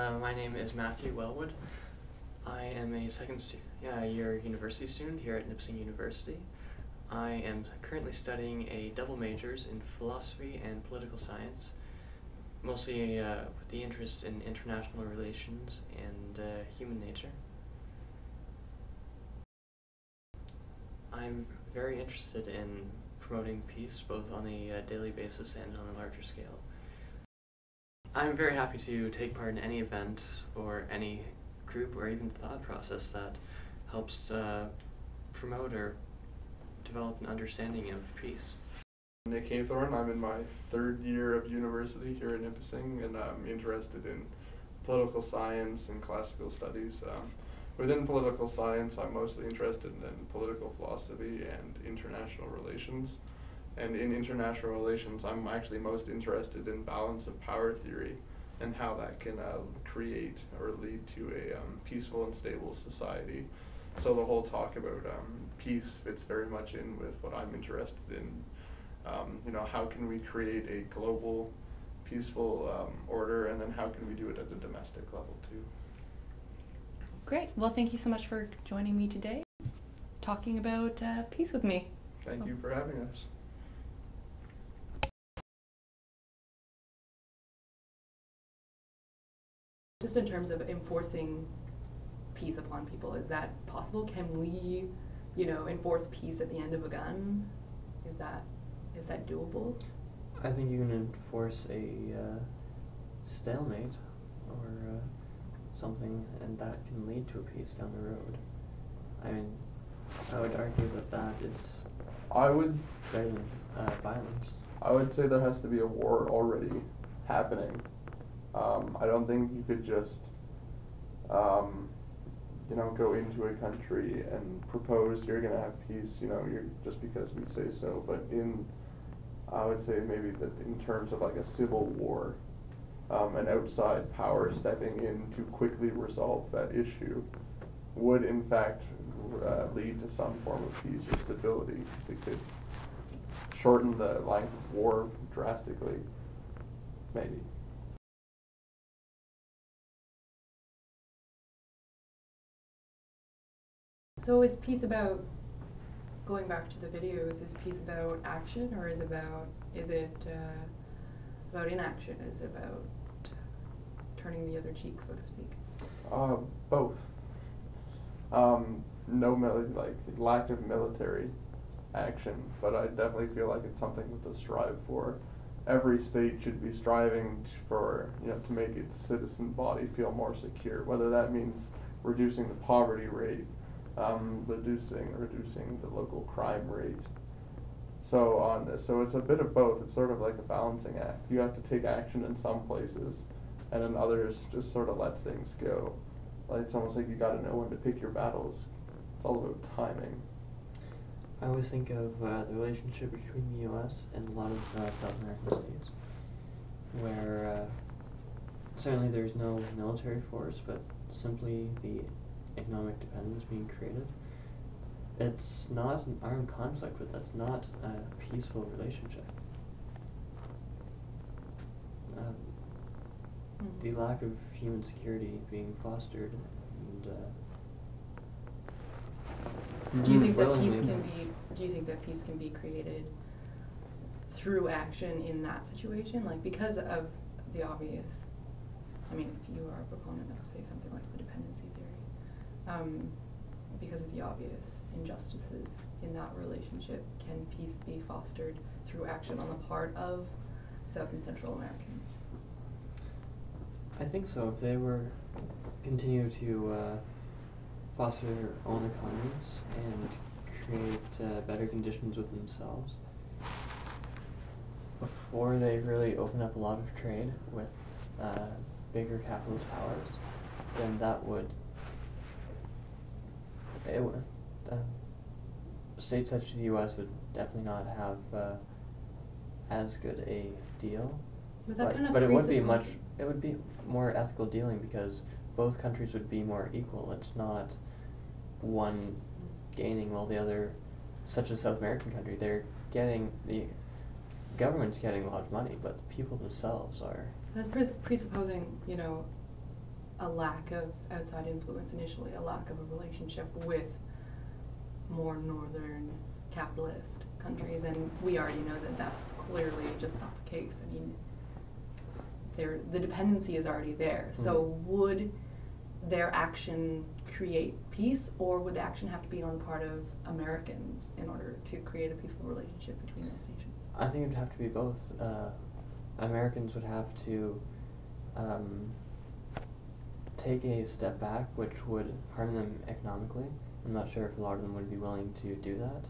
My name is Matthew Welwood. I am a second-year university student here at Nipissing University. I am currently studying a double majors in philosophy and political science, mostly with the interest in international relations and human nature. I'm very interested in promoting peace both on a daily basis and on a larger scale. I'm very happy to take part in any event or any group or even thought process that helps promote or develop an understanding of peace. Nick Hathorn. I'm in my third year of university here at Nipissing, and I'm interested in political science and classical studies. Within political science, I'm mostly interested in political philosophy and international relations. And in international relations, I'm actually most interested in balance of power theory and how that can create or lead to a peaceful and stable society. So the whole talk about peace fits very much in with what I'm interested in. How can we create a global, peaceful order, and then how can we do it at a domestic level too? Great. Well, thank you so much for joining me today, talking about peace with me. Thank you for having us. Just in terms of enforcing peace upon people, is that possible? Can we, enforce peace at the end of a gun? Is that doable? I think you can enforce a stalemate or something, and that can lead to a peace down the road. I mean, I would argue that is better than violence. I would say there has to be a war already happening. I don't think you could just, go into a country and propose you're going to have peace, you're just because we say so. But I would say maybe that in terms of like a civil war, an outside power stepping in to quickly resolve that issue would in fact lead to some form of peace or stability, because it could shorten the length of war drastically, maybe. So is peace about, going back to the videos, is peace about action, or is it about inaction? Is it about turning the other cheek, so to speak? Both. Lack of military action, but I definitely feel like it's something to strive for. Every state should be striving to make its citizen body feel more secure, whether that means reducing the poverty rate, reducing the local crime rate. So it's a bit of both. It's sort of like a balancing act. You have to take action in some places, and in others just sort of let things go. It's almost like you got to know when to pick your battles. It's all about timing. I always think of the relationship between the U.S. and a lot of South American states, where certainly there's no military force, but simply the economic dependence being created. It's not an armed conflict, but that's not a peaceful relationship. The lack of human security being fostered, and do you think that peace can be created through action in that situation? Like, because of the obvious, if you are a proponent of, say, something like the dependency theory, because of the obvious injustices in that relationship, can peace be fostered through action on the part of South and Central Americans? I think so. If they were continue to foster their own economies and create better conditions with themselves before they really open up a lot of trade with bigger capitalist powers, then states such as the U.S. would definitely not have as good a deal. But it would be more ethical dealing, because both countries would be more equal. It's not one gaining while the other, such as South American country, the government's getting a lot of money, but the people themselves are. That's presupposing, a lack of outside influence initially, a lack of a relationship with more northern capitalist countries, and we already know that that's clearly just not the case. I mean, the dependency is already there. So would their action create peace, or would the action have to be on the part of Americans in order to create a peaceful relationship between those nations? I think it would have to be both. Americans would have to take a step back, which would harm them economically. I'm not sure if a lot of them would be willing to do that.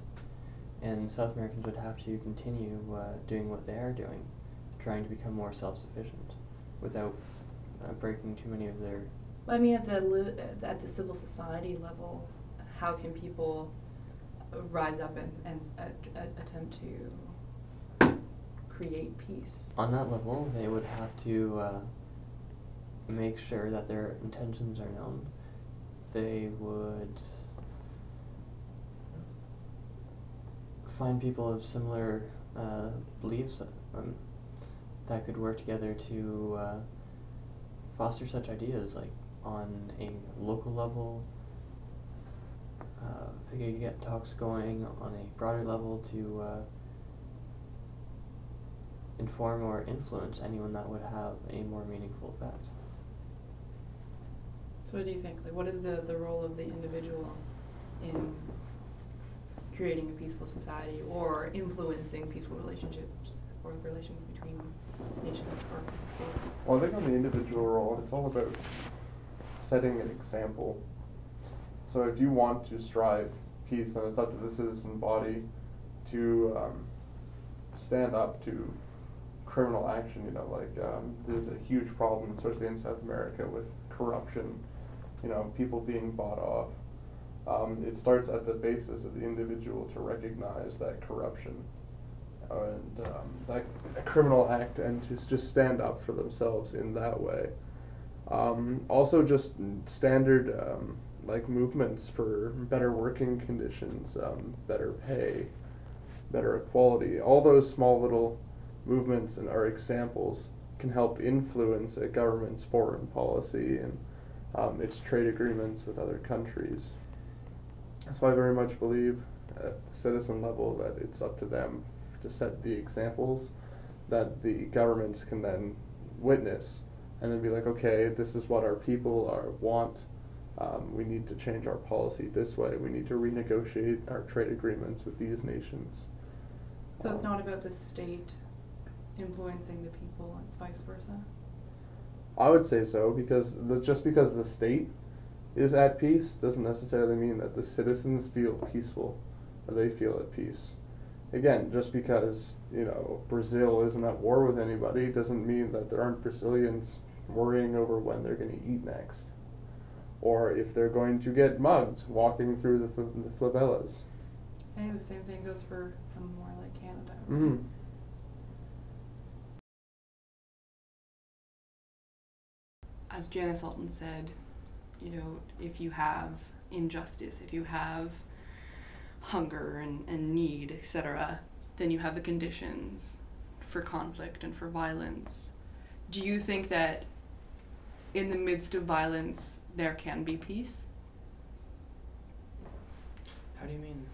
And South Americans would have to continue doing what they are doing, trying to become more self-sufficient without breaking too many of their... I mean, at the civil society level, how can people rise up and attempt to create peace? On that level, they would have to make sure that their intentions are known. They would find people of similar beliefs that could work together to foster such ideas, like on a local level. They could get talks going on a broader level to inform or influence anyone that would have a more meaningful effect. So what do you think? Like, what is the role of the individual in creating a peaceful society or influencing peaceful relationships or relations between nations or states? Well, I think on the individual role, it's all about setting an example. So if you want to strive peace, then it's up to the citizen body to stand up to criminal action. You know, like there's a huge problem, especially in South America, with corruption. You know, people being bought off. It starts at the basis of the individual to recognize that corruption and that a criminal act, and to just stand up for themselves in that way. Also, just standard like movements for better working conditions, better pay, better equality. All those small little movements and are examples can help influence a government's foreign policy and its trade agreements with other countries. So I very much believe at the citizen level that it's up to them to set the examples that the governments can then witness and then be like, okay, this is what our people want. We need to change our policy this way. We need to renegotiate our trade agreements with these nations. So it's not about the state influencing the people, it's vice versa? I would say so, because just because the state is at peace doesn't necessarily mean that the citizens feel peaceful or they feel at peace. Again, just because, you know, Brazil isn't at war with anybody doesn't mean that there aren't Brazilians worrying over when they're going to eat next, or if they're going to get mugged walking through the favelas. I think the same thing goes for somewhere like Canada. Mm-hmm. As Janice Alton said, you know, if you have injustice, if you have hunger and need, etc., then you have the conditions for conflict and for violence. Do you think that in the midst of violence there can be peace? How do you mean?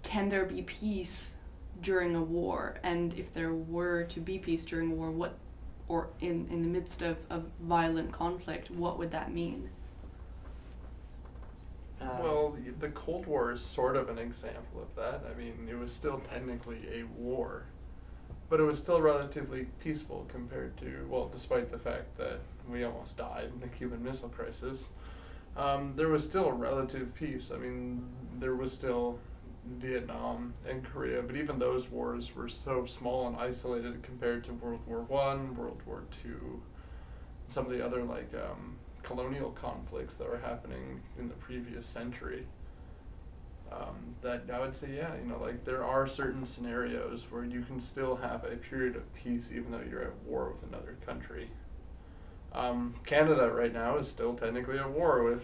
Can there be peace during a war? And if there were to be peace during a war, what, or in the midst of violent conflict, what would that mean? Well, the Cold War is sort of an example of that. I mean, it was still technically a war, but it was still relatively peaceful compared to, well, despite the fact that we almost died in the Cuban Missile Crisis, there was still a relative peace. I mean, there was still Vietnam and Korea, but even those wars were so small and isolated compared to World War I, World War II, some of the other like colonial conflicts that were happening in the previous century. That I would say, yeah, you know, like there are certain scenarios where you can still have a period of peace even though you're at war with another country. Canada right now is still technically at war with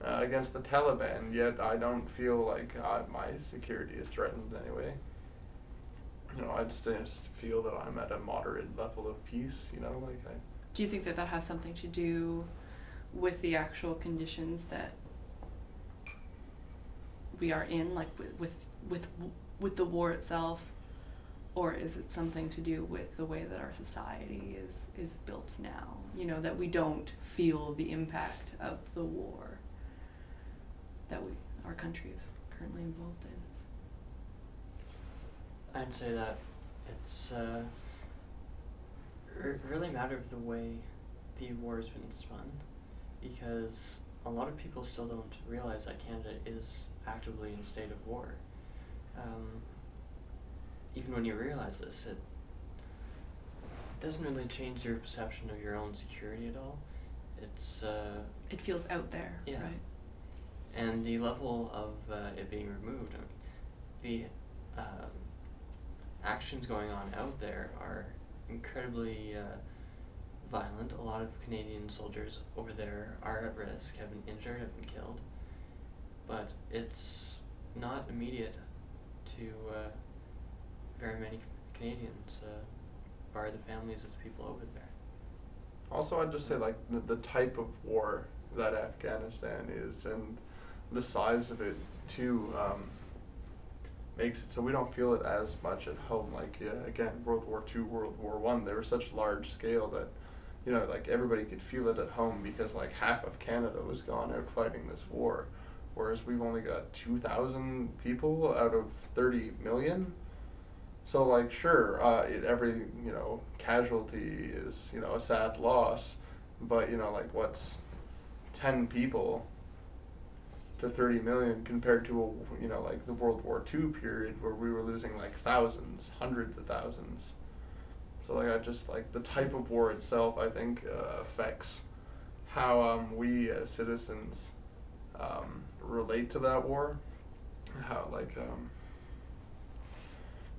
against the Taliban, yet I don't feel like my security is threatened in any way. You know, I just feel that I'm at a moderate level of peace, you know, like Do you think that that has something to do with the actual conditions that we are in, like with the war itself, or is it something to do with the way that our society is built now? You know, that we don't feel the impact of the war that our country is currently involved in. I'd say that it's really a matter of the way the war has been spun, because a lot of people still don't realize that Canada is actively in a state of war. Even when you realize this, it doesn't really change your perception of your own security at all. It's it feels out there, yeah. right? And the level of it being removed, the actions going on out there are incredibly violent. A lot of Canadian soldiers over there are at risk, have been injured, have been killed. But it's not immediate to very many Canadians, bar the families of the people over there. Also, I'd just say, like, the type of war that Afghanistan is, and the size of it too, makes it so we don't feel it as much at home. Like, again, World War II, World War I, they were such large scale that, you know, like, everybody could feel it at home because, like, half of Canada was gone out fighting this war, whereas we've only got 2,000 people out of 30 million. So, like, sure, every, you know, casualty is, you know, a sad loss, but, you know, like, what's 10 people to 30 million compared to, you know, like the World War II period where we were losing, like, thousands, hundreds of thousands. So, like, I just, like, the type of war itself, I think, affects how we as citizens relate to that war. How, like,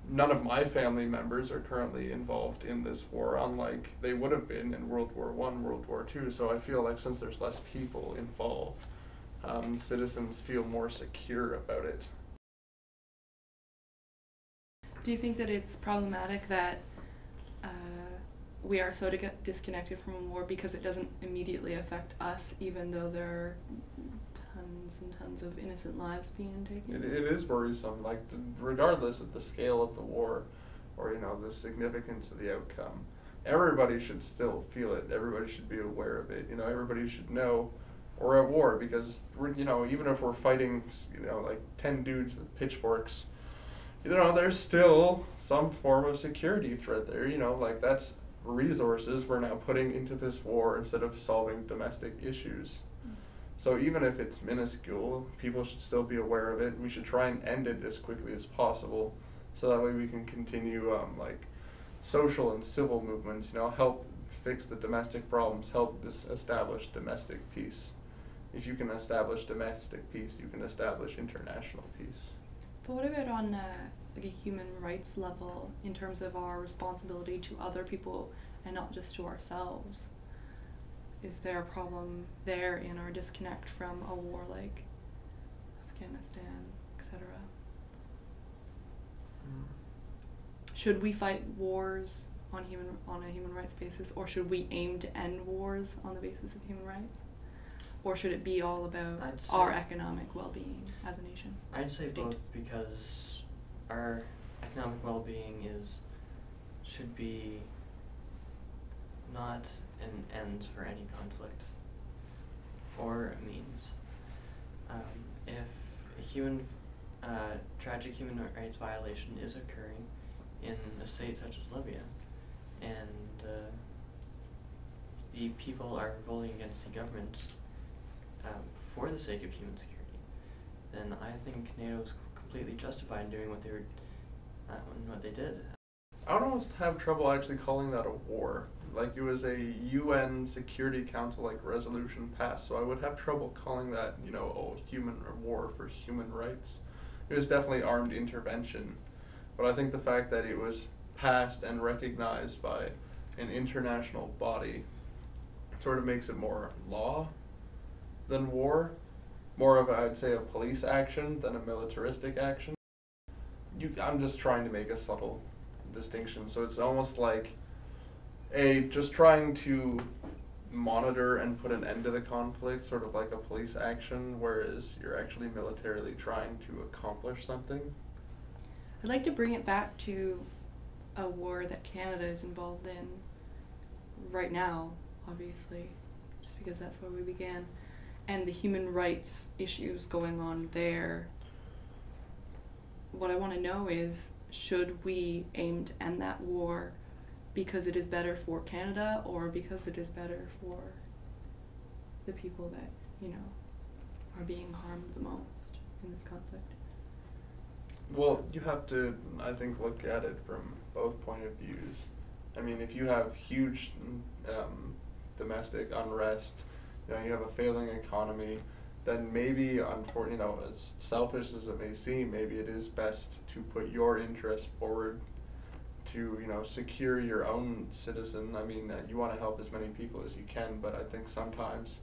none of my family members are currently involved in this war, unlike they would have been in World War I, World War II. So I feel like since there's less people involved, citizens feel more secure about it. Do you think that it's problematic that we are so disconnected from a war because it doesn't immediately affect us, even though there are tons and tons of innocent lives being taken? It is worrisome, like, regardless of the scale of the war or, you know, the significance of the outcome. Everybody should still feel it. Everybody should be aware of it. You know, everybody should know we're at war because, you know, even if we're fighting, you know, like 10 dudes with pitchforks, you know, there's still some form of security threat there. You know, like, that's resources we're now putting into this war instead of solving domestic issues. So even if it's minuscule, people should still be aware of it. We should try and end it as quickly as possible, so that way we can continue like social and civil movements. You know, help fix the domestic problems, help establish domestic peace. If you can establish domestic peace, you can establish international peace. But what about on like a human rights level, in terms of our responsibility to other people and not just to ourselves? Is there a problem there in our disconnect from a war like Afghanistan, etc.? Should we fight wars on a human rights basis, or should we aim to end wars on the basis of human rights? Or should it be all about our economic well-being as a nation? I'd say both, because our economic well-being should be not an end for any conflict or a means. If a tragic human rights violation is occurring in a state such as Libya, and the people are revolting against the government for the sake of human security, then I think NATO's completely justified in doing what they did. I would almost have trouble actually calling that a war. Like, it was a UN Security Council like resolution passed, so I would have trouble calling that, you know, a war for human rights. It was definitely armed intervention, but I think the fact that it was passed and recognized by an international body sort of makes it more law than war, more of, I'd say, a police action than a militaristic action. I'm just trying to make a subtle distinction, so it's almost like just trying to monitor and put an end to the conflict, sort of like a police action, whereas you're actually militarily trying to accomplish something. I'd like to bring it back to a war that Canada is involved in right now, obviously, just because that's where we began, and the human rights issues going on there. What I want to know is, should we aim to end that war because it is better for Canada, or because it is better for the people that, you know, are being harmed the most in this conflict? Well, you have to, I think, look at it from both point of views. I mean, if you have huge domestic unrest, you know, you have a failing economy, then maybe, you know, as selfish as it may seem, maybe it is best to put your interests forward to, you know, secure your own citizen. I mean, you want to help as many people as you can, but I think sometimes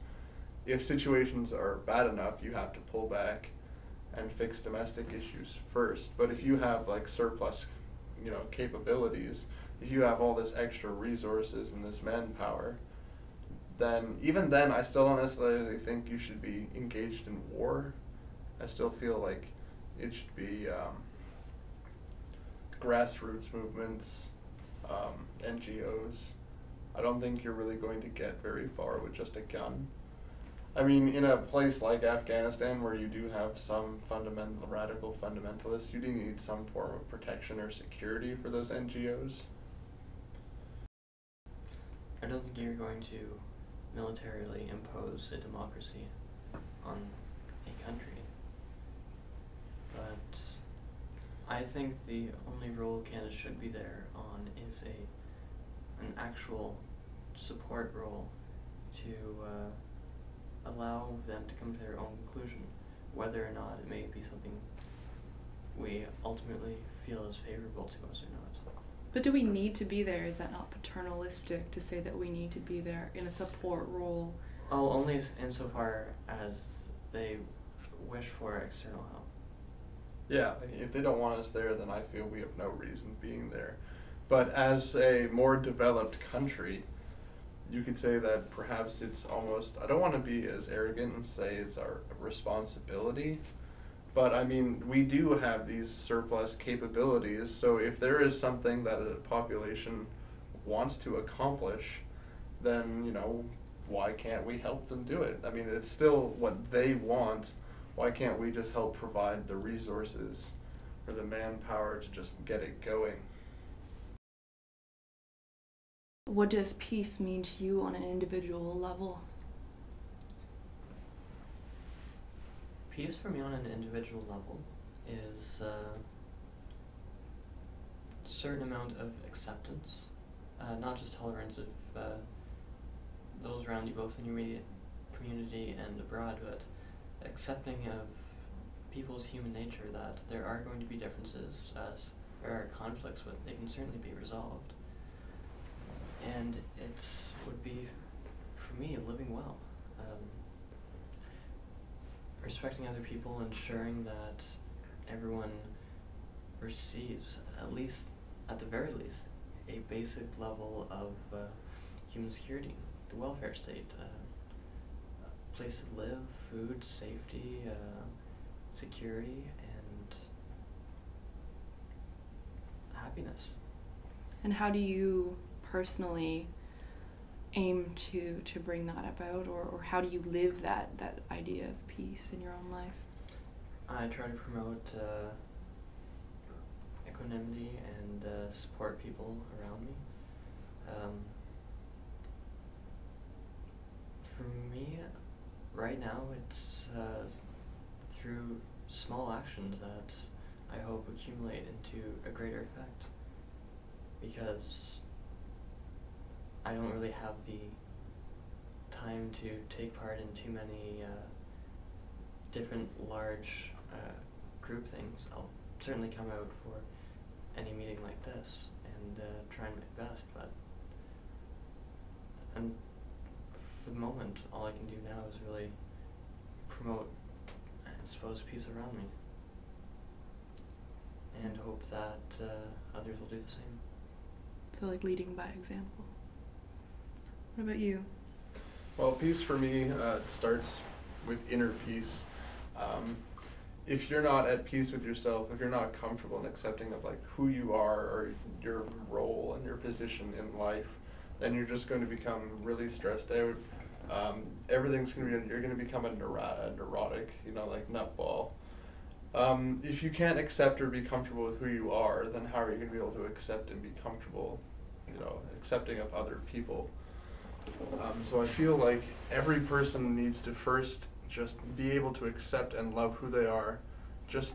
if situations are bad enough, you have to pull back and fix domestic issues first. But if you have like surplus, you know, capabilities, if you have all this extra resources and this manpower, then even then I still don't necessarily think you should be engaged in war. I still feel like it should be grassroots movements, NGOs. I don't think you're really going to get very far with just a gun. I mean, in a place like Afghanistan where you do have some radical fundamentalists, you do need some form of protection or security for those NGOs. I don't think you're going to militarily impose a democracy on a country, but I think the only role Canada should be there on is an actual support role to allow them to come to their own conclusion, whether or not it may be something we ultimately feel is favorable to us or not. But do we need to be there? Is that not paternalistic to say that we need to be there in a support role? Well, only insofar as they wish for external help. Yeah, if they don't want us there, then I feel we have no reason being there. But as a more developed country, you could say that perhaps it's almost, I don't want to be as arrogant and say it's our responsibility, but I mean, we do have these surplus capabilities, so if there is something that a population wants to accomplish, then, you know, why can't we help them do it? I mean, it's still what they want. Why can't we just help provide the resources or the manpower to just get it going? What does peace mean to you on an individual level? Peace for me on an individual level is a certain amount of acceptance, not just tolerance of those around you, both in your immediate community and abroad, but accepting of people's human nature, that there are going to be differences, as there are conflicts, but they can certainly be resolved. And it would be, for me, living well. Respecting other people, ensuring that everyone receives, at the very least, a basic level of human security, the welfare state, a place to live, food, safety, security, and happiness. And how do you personally aim to bring that about, or how do you live that idea of peace in your own life? I try to promote equanimity and support people around me. For me, right now, it's through small actions that I hope accumulate into a greater effect, because I don't really have the time to take part in too many different large group things. I'll certainly come out for any meeting like this and try my best, but for the moment, all I can do now is really promote, I suppose, peace around me, and hope that others will do the same. So like leading by example. What about you? Well, peace for me starts with inner peace. If you're not at peace with yourself, if you're not comfortable and accepting of like who you are or your role and your position in life, then you're just going to become really stressed out. Everything's going to be, you're going to become a neurotic, like nutball. If you can't accept or be comfortable with who you are, then how are you going to be able to accept and be comfortable, accepting of other people? So I feel like every person needs to first just be able to accept and love who they are, just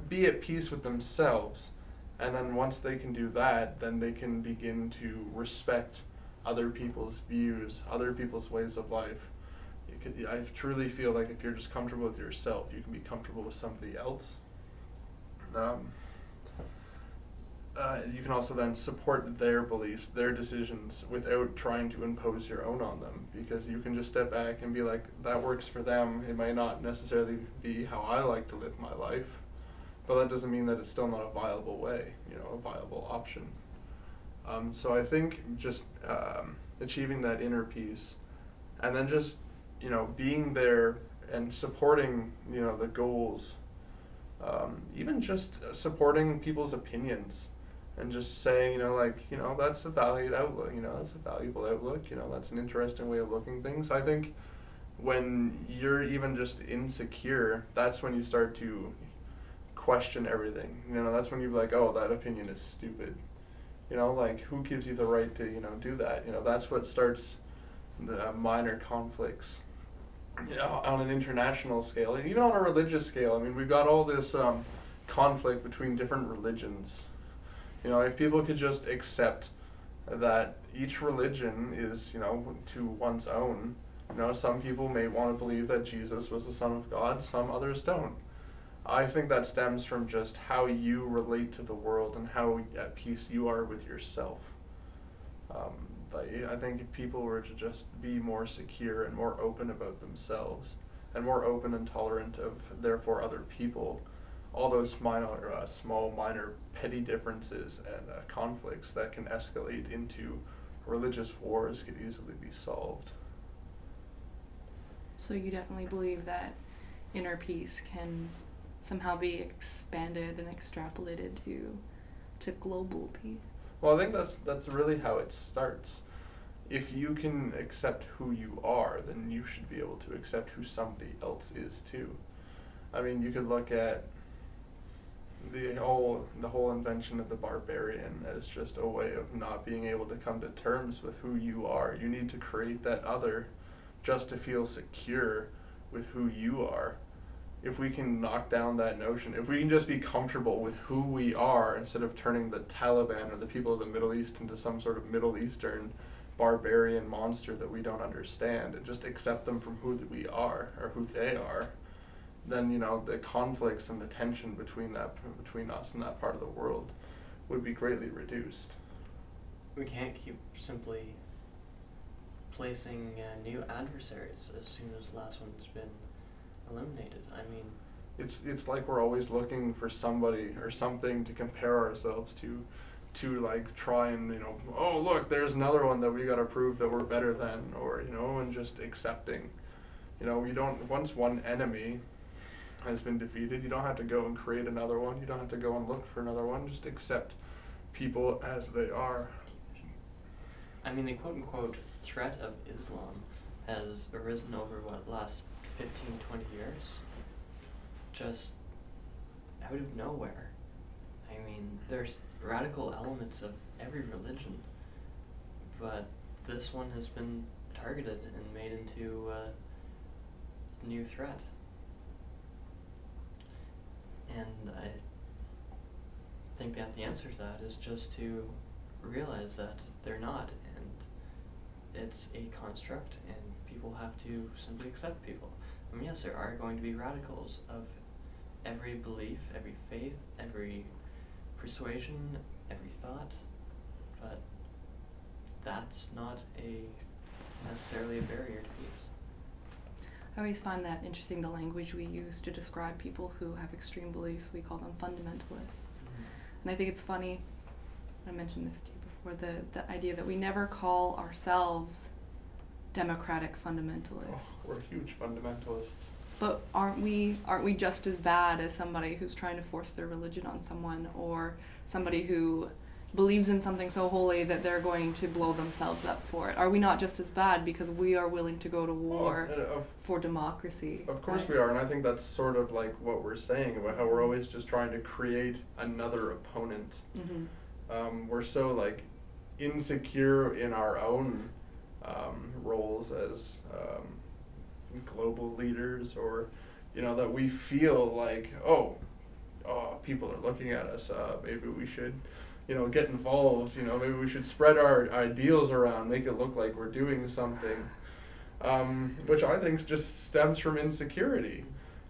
be at peace with themselves, and then once they can do that, then they can begin to respect other people's views, other people's ways of life. I truly feel like if you're just comfortable with yourself, you can be comfortable with somebody else. You can also then support their beliefs, their decisions, without trying to impose your own on them, because you can just step back and be like, that works for them. It might not necessarily be how I like to live my life, but that doesn't mean that it's still not a viable way, a viable option. So I think just achieving that inner peace, and then just, being there and supporting, the goals, even just supporting people's opinions. And just saying, that's a valued outlook, that's a valuable outlook, that's an interesting way of looking things. I think when you're even just insecure, that's when you start to question everything. That's when you're like, oh, that opinion is stupid. Who gives you the right to, do that? That's what starts the minor conflicts. On an international scale, and even on a religious scale. I mean, we've got all this conflict between different religions. If people could just accept that each religion is, to one's own. Some people may want to believe that Jesus was the Son of God, some others don't. I think that stems from just how you relate to the world and how at peace you are with yourself. I think if people were to just be more secure and more open about themselves, and more open and tolerant of, therefore, other people, all those small, minor, petty differences and conflicts that can escalate into religious wars could easily be solved. So you definitely believe that inner peace can somehow be expanded and extrapolated to global peace? Well, I think that's really how it starts. If you can accept who you are, then you should be able to accept who somebody else is too. I mean, you could look at the whole invention of the barbarian as just a way of not being able to come to terms with who you are. You need to create that other just to feel secure with who you are. If we can knock down that notion, if we can just be comfortable with who we are instead of turning the Taliban or the people of the Middle East into some sort of Middle Eastern barbarian monster that we don't understand, and just accept them from who we are or who they are, then the conflicts and the tension between us and that part of the world would be greatly reduced. We can't keep simply placing new adversaries as soon as the last one's been eliminated. I mean, it's like we're always looking for somebody or something to compare ourselves to like try and oh look, there's another one that we got to prove that we're better than, or and just accepting. You don't, once one enemy has been defeated, you don't have to go and create another one. You don't have to go and look for another one. Just accept people as they are. I mean, the quote-unquote threat of Islam has arisen over, last 15, 20 years? Just out of nowhere. I mean, there's radical elements of every religion, but this one has been targeted and made into a new threat. And I think that the answer to that is just to realize that they're not, and it's a construct, and people have to simply accept people. I mean, yes, there are going to be radicals of every belief, every faith, every persuasion, every thought, but that's not necessarily a barrier to peace. I always find that interesting, the language we use to describe people who have extreme beliefs. We call them fundamentalists. Mm-hmm. And I think it's funny, I mentioned this to you or the idea that we never call ourselves democratic fundamentalists. Oh, we're huge fundamentalists. But aren't we just as bad as somebody who's trying to force their religion on someone, or somebody who believes in something so holy that they're going to blow themselves up for it? Are we not just as bad because we are willing to go to war for democracy? Of course right? we are, and I think that's sort of like what we're saying about how we're always just trying to create another opponent. Mm-hmm. We're so like insecure in our own roles as global leaders, or that we feel like people are looking at us, maybe we should get involved, maybe we should spread our ideals around, make it look like we're doing something, which I think just stems from insecurity.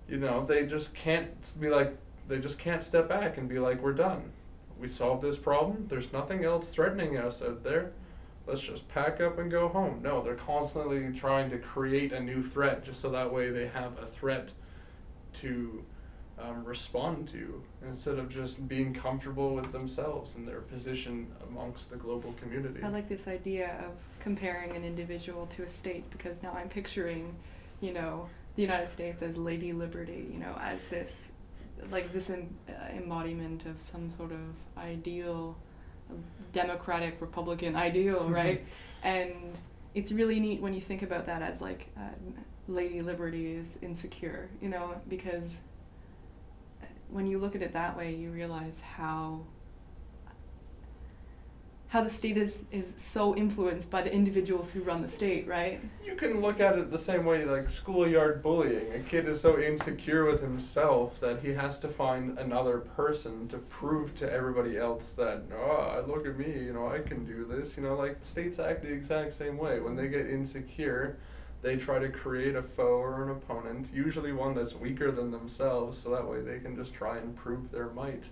They just can't step back and be like, we're done, we solved this problem, there's nothing else threatening us out there, let's just pack up and go home. No, they're constantly trying to create a new threat just so that way they have a threat to respond to, instead of just being comfortable with themselves and their position amongst the global community. I like this idea of comparing an individual to a state, because now I'm picturing, the United States as Lady Liberty, as this embodiment of some sort of ideal, democratic Republican ideal, right? And it's really neat when you think about that as like Lady Liberty is insecure, because when you look at it that way, you realize how the state is so influenced by the individuals who run the state, right? You can look at it the same way, like schoolyard bullying. A kid is so insecure with himself that he has to find another person to prove to everybody else that, look at me, I can do this. Like states act the exact same way. When they get insecure, they try to create a foe or an opponent, usually one that's weaker than themselves, so that way they can just try and prove their might.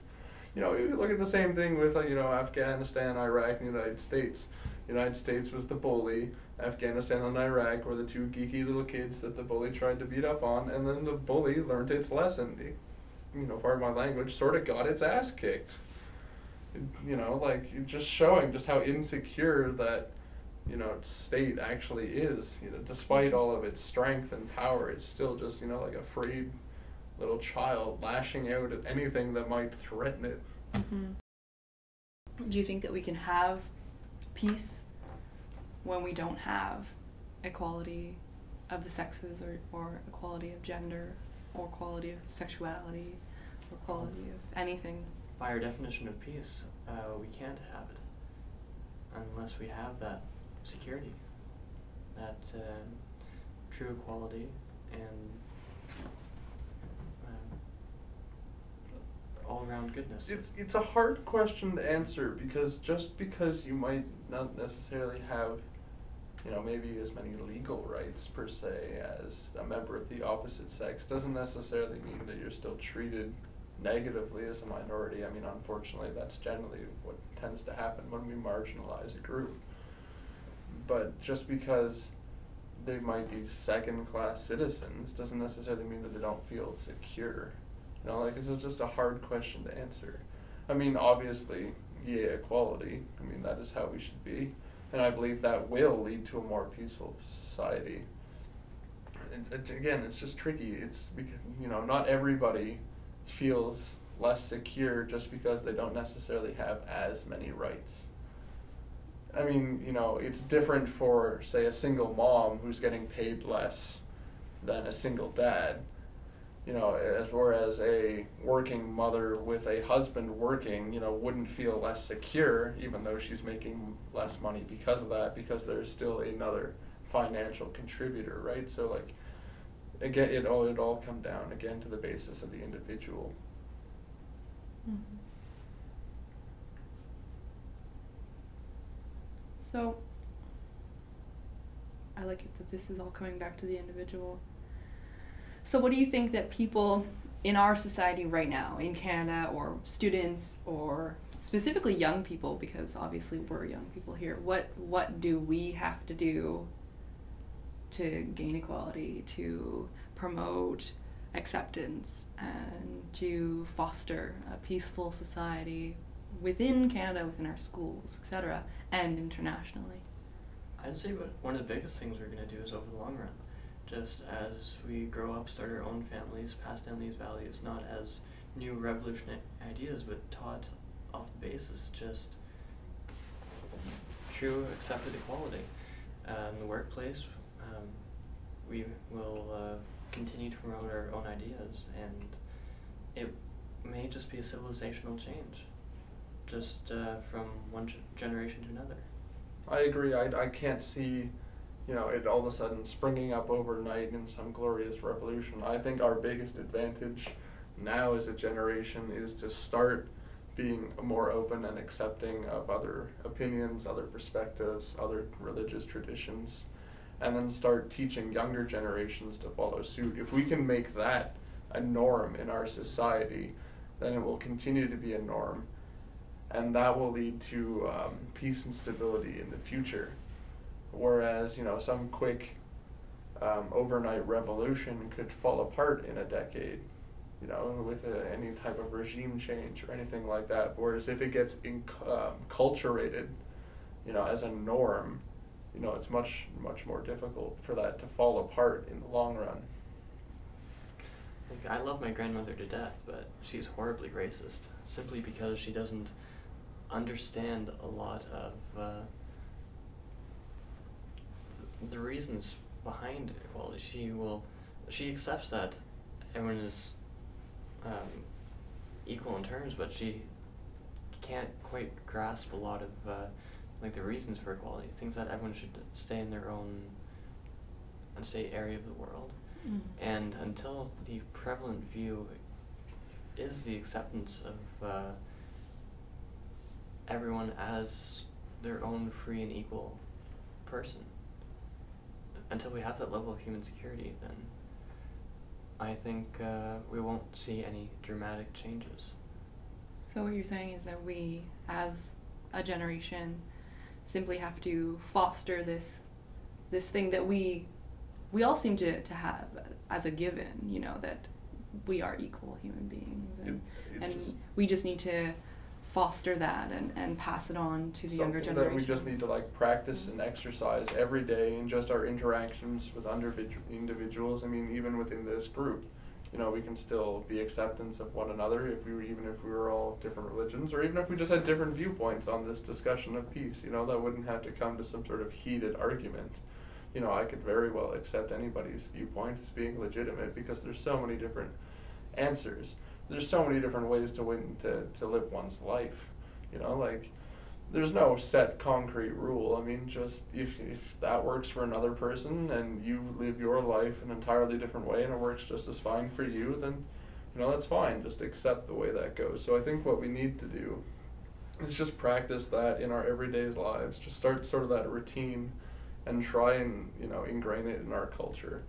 You look at the same thing with, Afghanistan, Iraq, and the United States. The United States was the bully. Afghanistan and Iraq were the two geeky little kids that the bully tried to beat up on, and then the bully learned its lesson. Pardon my language, sort of got its ass kicked. Just showing just how insecure that, state actually is. Despite all of its strength and power, it's still just, like a afraid little child lashing out at anything that might threaten it. Mm-hmm. Do you think that we can have peace when we don't have equality of the sexes, or equality of gender, or equality of sexuality, or equality of anything? By our definition of peace, we can't have it unless we have that security, that true equality, and all-around goodness. It's a hard question to answer, because just because you might not necessarily have, maybe as many legal rights per se as a member of the opposite sex, doesn't necessarily mean that you're still treated negatively as a minority. I mean, unfortunately, that's generally what tends to happen when we marginalize a group. But just because they might be second-class citizens doesn't necessarily mean that they don't feel secure. This is just a hard question to answer. I mean, obviously, equality. I mean, that is how we should be. And I believe that will lead to a more peaceful society. Again, it's just tricky. It's because, not everybody feels less secure just because they don't necessarily have as many rights. I mean, it's different for, say, a single mom who's getting paid less than a single dad. Whereas a working mother with a husband working, wouldn't feel less secure, even though she's making less money because of that, because there's still another financial contributor, right? So, again, it all come down, again, to the basis of the individual. Mm-hmm. So, I like it that this is all coming back to the individual. So what do you think that people in our society right now, in Canada, or students, or specifically young people, because obviously we're young people here, what do we have to do to gain equality, to promote acceptance, and to foster a peaceful society? within Canada, within our schools, etc., and internationally? I'd say one of the biggest things we're going to do is over the long run. Just as we grow up, start our own families, pass down these values, not as new revolutionary ideas, but taught off the basis, just true accepted equality. In the workplace, we will continue to promote our own ideas, and it may just be a civilizational change, just from one generation to another. I agree. I can't see, it all of a sudden springing up overnight in some glorious revolution. I think our biggest advantage now as a generation is to start being more open and accepting of other opinions, other perspectives, other religious traditions, and then start teaching younger generations to follow suit. If we can make that a norm in our society, then it will continue to be a norm, and that will lead to peace and stability in the future. Whereas, some quick overnight revolution could fall apart in a decade, with any type of regime change or anything like that. Whereas if it gets enculturated, as a norm, it's much more difficult for that to fall apart in the long run. Like, I love my grandmother to death, but she's horribly racist, simply because she doesn't understand a lot of the reasons behind equality. She accepts that everyone is equal in terms, but she can't quite grasp a lot of the reasons for equality. Thinks that everyone should stay in their own area of the world. Mm. And until the prevalent view is the acceptance of everyone as their own free and equal person, until we have that level of human security, then I think we won't see any dramatic changes. So what you're saying is that we, as a generation, simply have to foster this thing that we all seem to have as a given, that we are equal human beings, and we just need to foster that and pass it on to the younger generation. That we just need to practice and exercise every day in just our interactions with individuals. I mean, even within this group, we can still be acceptance of one another even if we were all different religions, or even if we just had different viewpoints on this discussion of peace. That wouldn't have to come to some sort of heated argument. I could very well accept anybody's viewpoint as being legitimate, because there's so many different answers. There's so many different ways to live one's life. There's no set concrete rule. I mean, just if that works for another person and you live your life an entirely different way and it works just as fine for you, then that's fine. Just accept the way that goes. So I think what we need to do is just practice that in our everyday lives. Just start sort of that routine and try and ingrain it in our culture.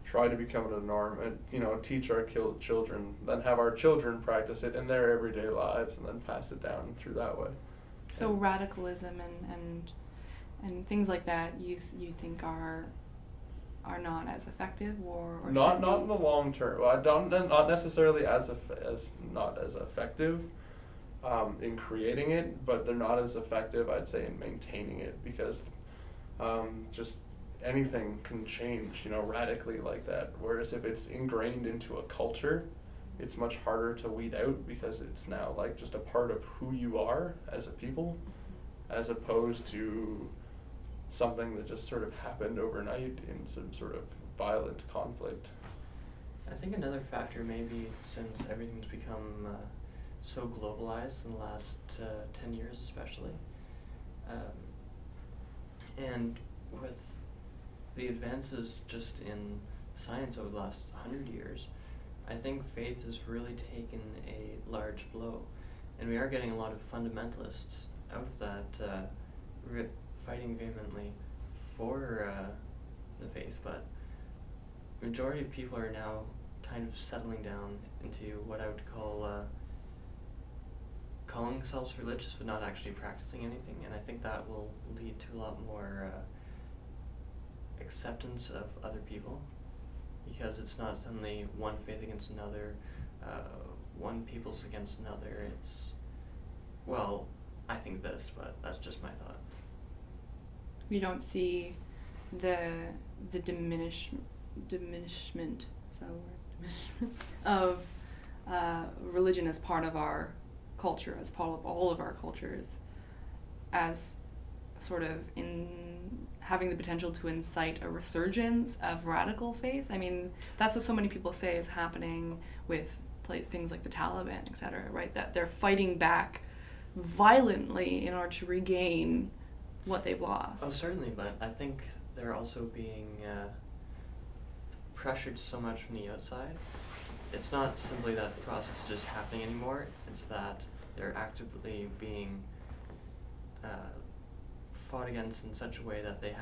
Try to become it a norm, and teach our children, then have our children practice it in their everyday lives, and then pass it down through that way. So radicalism and things like that, you think are not as effective, or not in the long term. Well, not necessarily as not as effective in creating it, but they're not as effective, I'd say, in maintaining it, because just anything can change, radically like that. Whereas if it's ingrained into a culture, it's much harder to weed out, because it's now just a part of who you are as a people, as opposed to something that just sort of happened overnight in some sort of violent conflict. I think another factor may be, since everything's become so globalized in the last 10 years especially, and with the advances just in science over the last 100 years, I think faith has really taken a large blow, and we are getting a lot of fundamentalists out of that fighting vehemently for the faith, but the majority of people are now kind of settling down into what I would call calling themselves religious but not actually practicing anything, and I think that will lead to a lot more acceptance of other people, because it's not suddenly one faith against another, one people's against another. Well, I think this, but that's just my thought. You don't see the diminishment, is that a word? Diminishment of religion as part of our culture, as part of all of our cultures, as sort of in having the potential to incite a resurgence of radical faith. I mean, that's what so many people say is happening with things like the Taliban, etc., right? That they're fighting back violently in order to regain what they've lost. Oh, certainly, but I think they're also being pressured so much from the outside. It's not simply that the process is just happening anymore, it's that they're actively being fought against in such a way that they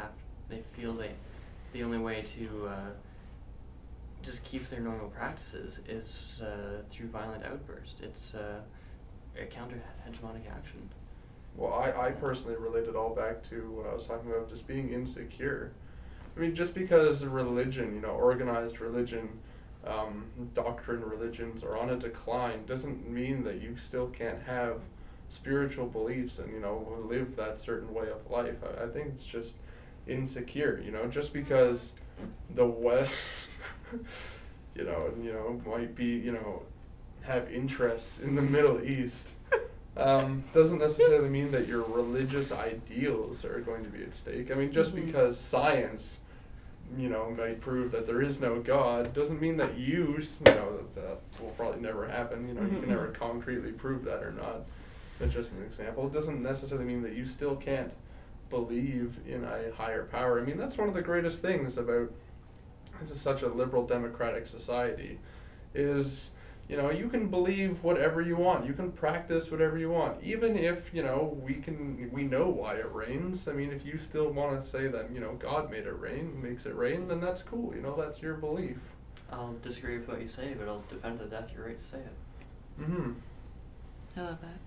feel the only way to just keep their normal practices is through violent outburst. It's a counter-hegemonic action. Well, I personally relate it all back to what I was talking about, just being insecure. I mean, just because religion, organized religion, doctrine religions are on a decline doesn't mean that you still can't have spiritual beliefs and, live that certain way of life. I think it's just insecure, just because the West, might be, have interests in the Middle East, doesn't necessarily mean that your religious ideals are going to be at stake. I mean, just because science, might prove that there is no God, doesn't mean that that will probably never happen. You can never concretely prove that or not. That's just an example. It doesn't necessarily mean that you still can't believe in a higher power. I mean, that's one of the greatest things about this is such a liberal democratic society, is you can believe whatever you want. You can practice whatever you want. Even if, we know why it rains. I mean, if you still want to say that, God made it rain, makes it rain, then that's cool. That's your belief. I'll disagree with what you say, but it'll defend to the death your right to say it. Mm-hmm. I love that.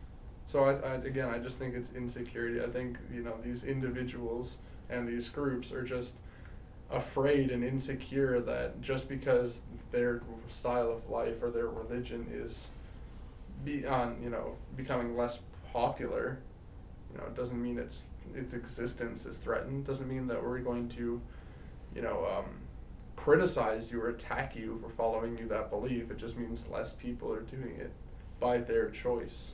So I just think it's insecurity. I think, these individuals and these groups are just afraid and insecure that just because their style of life or their religion is becoming less popular, it doesn't mean its existence is threatened. Doesn't mean that we're going to, criticize you or attack you for following that belief. It just means less people are doing it by their choice.